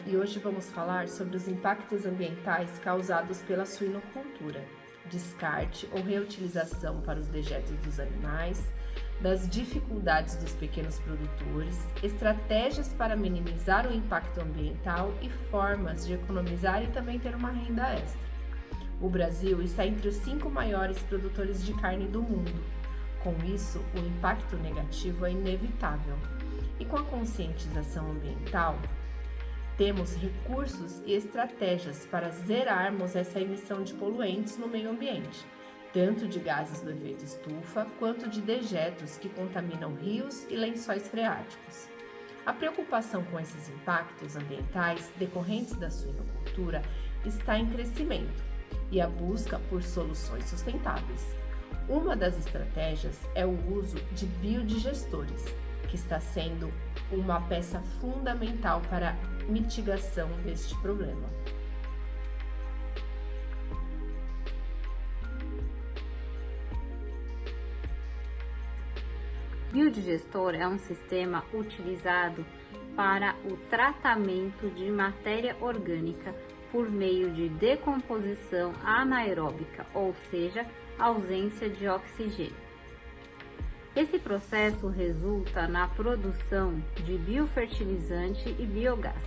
e hoje vamos falar sobre os impactos ambientais causados pela suinocultura, descarte ou reutilização para os dejetos dos animais, das dificuldades dos pequenos produtores, estratégias para minimizar o impacto ambiental e formas de economizar e também ter uma renda extra. O Brasil está entre os 5 maiores produtores de carne do mundo. Com isso, o impacto negativo é inevitável. E com a conscientização ambiental, temos recursos e estratégias para zerarmos essa emissão de poluentes no meio ambiente, tanto de gases do efeito estufa quanto de dejetos que contaminam rios e lençóis freáticos. A preocupação com esses impactos ambientais decorrentes da suinocultura está em crescimento e a busca por soluções sustentáveis. Uma das estratégias é o uso de biodigestores, que está sendo uma peça fundamental para a mitigação deste problema. Biodigestor é um sistema utilizado para o tratamento de matéria orgânica por meio de decomposição anaeróbica, ou seja, ausência de oxigênio. Esse processo resulta na produção de biofertilizante e biogás,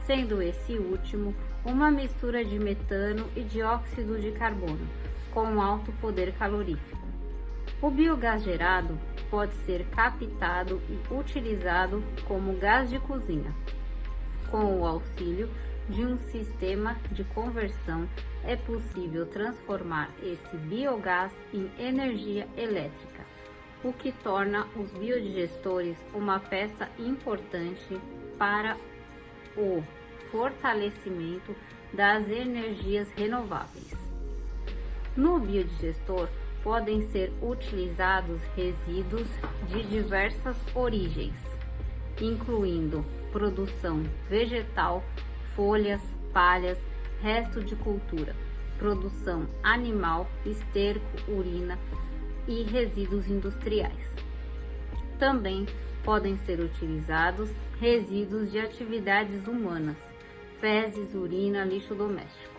sendo esse último uma mistura de metano e dióxido de carbono, com alto poder calorífico. O biogás gerado pode ser captado e utilizado como gás de cozinha. Com o auxílio de um sistema de conversão, é possível transformar esse biogás em energia elétrica, o que torna os biodigestores uma peça importante para o fortalecimento das energias renováveis. No biodigestor podem ser utilizados resíduos de diversas origens, incluindo produção vegetal, folhas, palhas, resto de cultura, produção animal, esterco, urina e resíduos industriais. Também podem ser utilizados resíduos de atividades humanas, fezes, urina, lixo doméstico.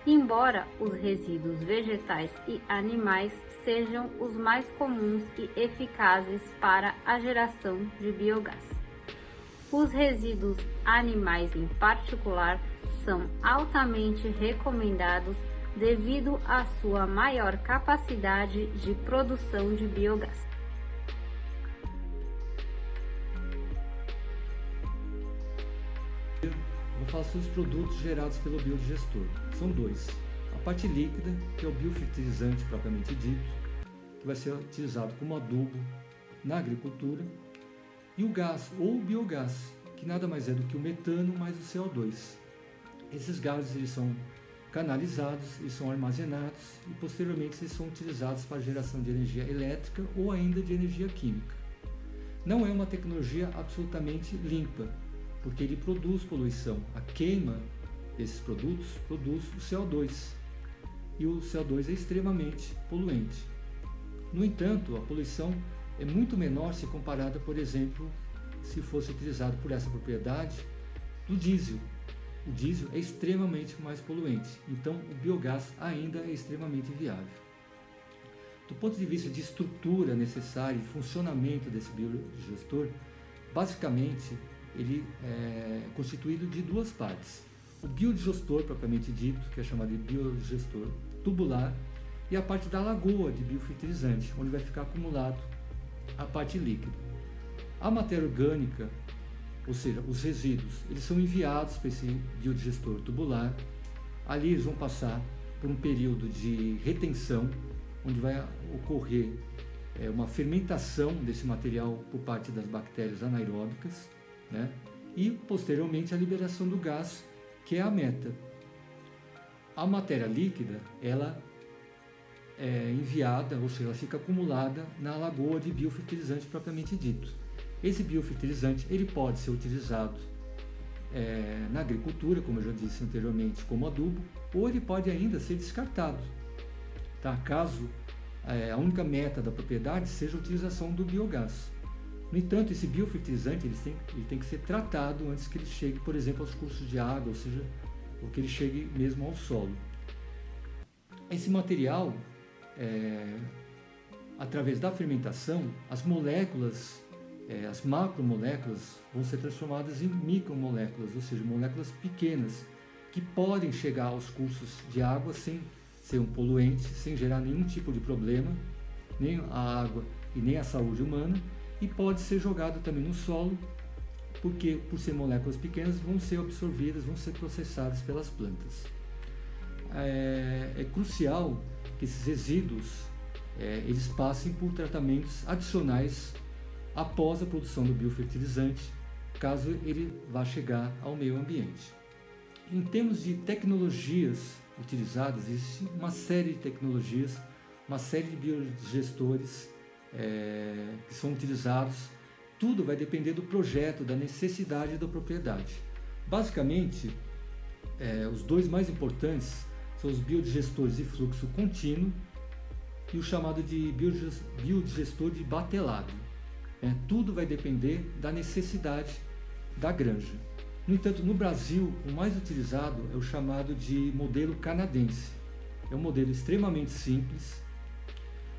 Embora os resíduos vegetais e animais sejam os mais comuns e eficazes para a geração de biogás. Os resíduos animais em particular são altamente recomendados devido à sua maior capacidade de produção de biogás. Vou falar sobre os produtos gerados pelo biodigestor. São dois. A parte líquida, que é o biofertilizante propriamente dito, que vai ser utilizado como adubo na agricultura, e o gás ou o biogás, que nada mais é do que o metano mais o CO2. Esses gases eles são canalizados e são armazenados e posteriormente eles são utilizados para geração de energia elétrica ou ainda de energia química. Não é uma tecnologia absolutamente limpa, porque ele produz poluição. A queima desses produtos produz o CO2 e o CO2 é extremamente poluente. No entanto, a poluição é muito menor se comparada, por exemplo, se fosse utilizado por essa propriedade do diesel. O diesel é extremamente mais poluente, então o biogás ainda é extremamente viável. Do ponto de vista de estrutura necessária e funcionamento desse biodigestor, basicamente ele é constituído de duas partes. O biodigestor propriamente dito, que é chamado de biodigestor tubular, e a parte da lagoa de biofertilizante, onde vai ficar acumulado a parte líquida. A matéria orgânica, ou seja, os resíduos, eles são enviados para esse biodigestor tubular. Ali eles vão passar por um período de retenção, onde vai ocorrer uma fermentação desse material por parte das bactérias anaeróbicas, né? E posteriormente a liberação do gás, que é a meta. A matéria líquida, ela é enviada, ou seja, ela fica acumulada na lagoa de biofertilizante propriamente dito. Esse biofertilizante ele pode ser utilizado na agricultura, como eu já disse anteriormente, como adubo, ou ele pode ainda ser descartado, tá? Caso a única meta da propriedade seja a utilização do biogás. No entanto, esse biofertilizante ele tem que ser tratado antes que ele chegue, por exemplo, aos cursos de água, ou seja, ou que ele chegue mesmo ao solo. Esse material, através da fermentação, as moléculas, as macromoléculas vão ser transformadas em micromoléculas, ou seja, moléculas pequenas, que podem chegar aos cursos de água sem ser um poluente, sem gerar nenhum tipo de problema, nem a água e nem a saúde humana, e pode ser jogado também no solo, porque por ser moléculas pequenas vão ser absorvidas, vão ser processadas pelas plantas. É crucial que esses resíduos eles passem por tratamentos adicionais após a produção do biofertilizante, caso ele vá chegar ao meio ambiente. Em termos de tecnologias utilizadas, existe uma série de tecnologias, uma série de biodigestores que são utilizados. Tudo vai depender do projeto, da necessidade da propriedade. Basicamente, os dois mais importantes são os biodigestores de fluxo contínuo e o chamado de biodigestor de batelado. Tudo vai depender da necessidade da granja. No entanto, no Brasil, o mais utilizado é o chamado de modelo canadense. É um modelo extremamente simples,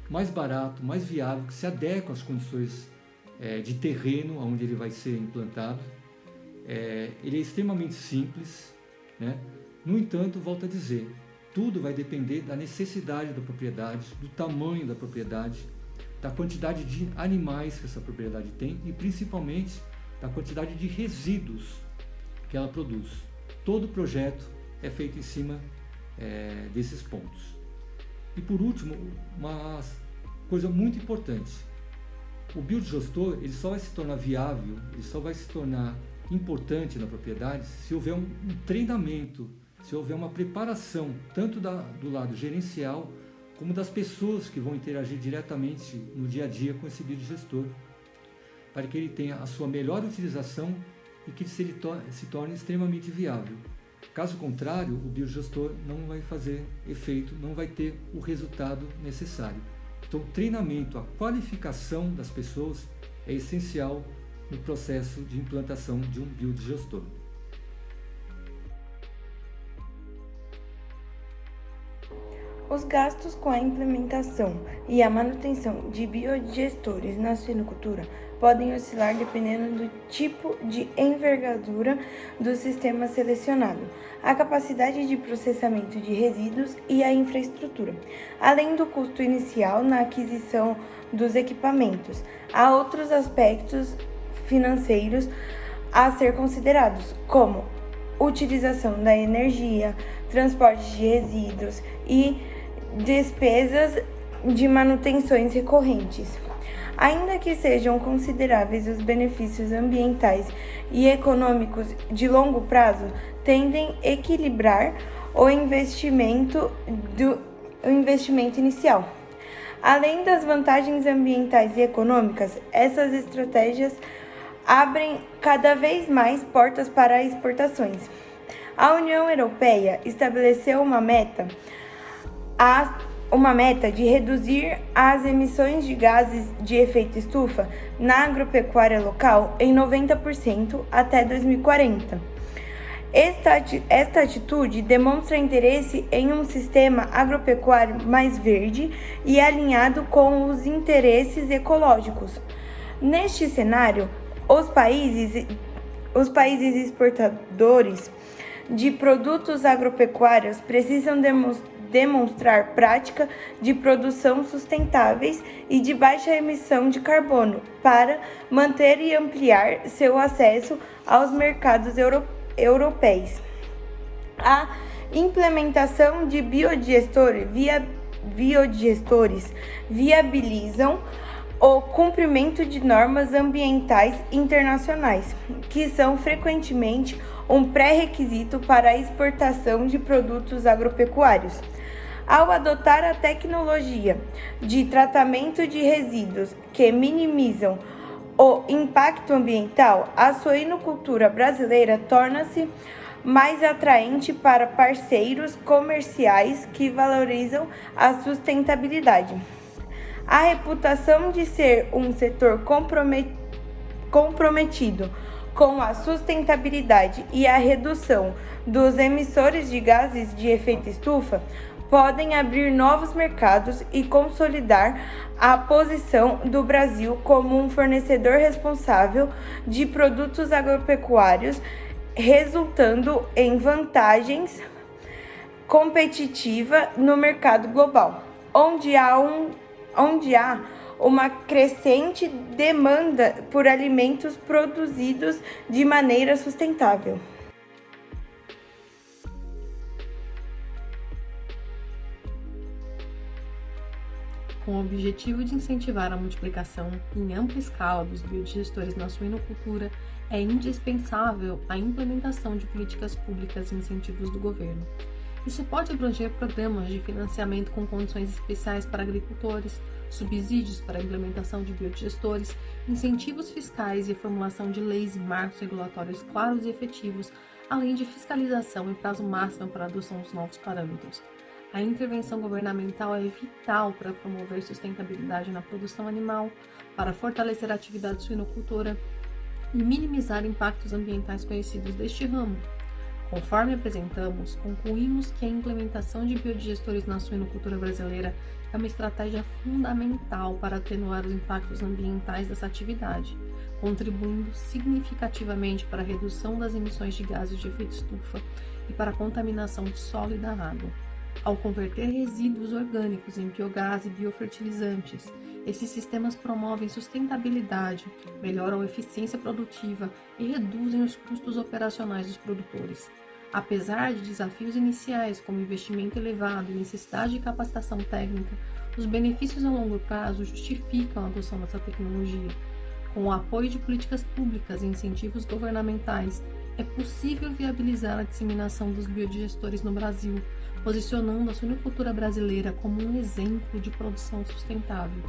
mais barato, mais viável, que se adequa às condições de terreno onde ele vai ser implantado. Ele é extremamente simples, né? No entanto, volto a dizer, tudo vai depender da necessidade da propriedade, do tamanho da propriedade, da quantidade de animais que essa propriedade tem e principalmente da quantidade de resíduos que ela produz. Todo projeto é feito em cima desses pontos. E por último, uma coisa muito importante, o biodigestor ele só vai se tornar viável, ele só vai se tornar importante na propriedade se houver um treinamento, se houver uma preparação tanto do lado gerencial como das pessoas que vão interagir diretamente no dia a dia com esse biodigestor, para que ele tenha a sua melhor utilização e que ele se torne extremamente viável. Caso contrário, o biodigestor não vai fazer efeito, não vai ter o resultado necessário. Então, o treinamento, a qualificação das pessoas é essencial no processo de implantação de um biodigestor. Os gastos com a implementação e a manutenção de biodigestores na suinocultura podem oscilar dependendo do tipo de envergadura do sistema selecionado, a capacidade de processamento de resíduos e a infraestrutura. Além do custo inicial na aquisição dos equipamentos, há outros aspectos financeiros a ser considerados, como utilização da energia, transporte de resíduos e despesas de manutenções recorrentes. Ainda que sejam consideráveis os benefícios ambientais e econômicos de longo prazo, tendem a equilibrar o investimento inicial. Além das vantagens ambientais e econômicas, essas estratégias abrem cada vez mais portas para exportações. A União Europeia estabeleceu uma meta de reduzir as emissões de gases de efeito estufa na agropecuária local em 90% até 2040. Esta atitude demonstra interesse em um sistema agropecuário mais verde e alinhado com os interesses ecológicos. Neste cenário, os países exportadores de produtos agropecuários precisam demonstrar prática de produção sustentáveis e de baixa emissão de carbono para manter e ampliar seu acesso aos mercados europeus. A implementação de biodigestores viabilizam o cumprimento de normas ambientais internacionais, que são frequentemente um pré-requisito para a exportação de produtos agropecuários. Ao adotar a tecnologia de tratamento de resíduos que minimizam o impacto ambiental, a suinocultura brasileira torna-se mais atraente para parceiros comerciais que valorizam a sustentabilidade. A reputação de ser um setor comprometido com a sustentabilidade e a redução dos emissores de gases de efeito estufa, podem abrir novos mercados e consolidar a posição do Brasil como um fornecedor responsável de produtos agropecuários, resultando em vantagens competitiva no mercado global, onde há uma crescente demanda por alimentos produzidos de maneira sustentável. Com o objetivo de incentivar a multiplicação em ampla escala dos biodigestores na suinocultura, é indispensável a implementação de políticas públicas e incentivos do governo. Isso pode abranger programas de financiamento com condições especiais para agricultores, subsídios para a implementação de biodigestores, incentivos fiscais e formulação de leis e marcos regulatórios claros e efetivos, além de fiscalização e prazo máximo para a adoção dos novos parâmetros. A intervenção governamental é vital para promover sustentabilidade na produção animal, para fortalecer a atividade suinocultora e minimizar impactos ambientais conhecidos deste ramo. Conforme apresentamos, concluímos que a implementação de biodigestores na suinocultura brasileira é uma estratégia fundamental para atenuar os impactos ambientais dessa atividade, contribuindo significativamente para a redução das emissões de gases de efeito estufa e para a contaminação do solo e da água. Ao converter resíduos orgânicos em biogás e biofertilizantes, esses sistemas promovem sustentabilidade, melhoram a eficiência produtiva e reduzem os custos operacionais dos produtores. Apesar de desafios iniciais como investimento elevado e necessidade de capacitação técnica, os benefícios a longo prazo justificam a adoção dessa tecnologia. Com o apoio de políticas públicas e incentivos governamentais, é possível viabilizar a disseminação dos biodigestores no Brasil, posicionando a suinocultura brasileira como um exemplo de produção sustentável.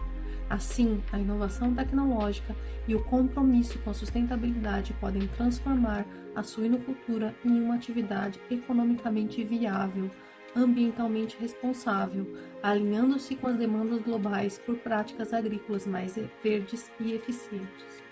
Assim, a inovação tecnológica e o compromisso com a sustentabilidade podem transformar a suinocultura em uma atividade economicamente viável, ambientalmente responsável, alinhando-se com as demandas globais por práticas agrícolas mais verdes e eficientes.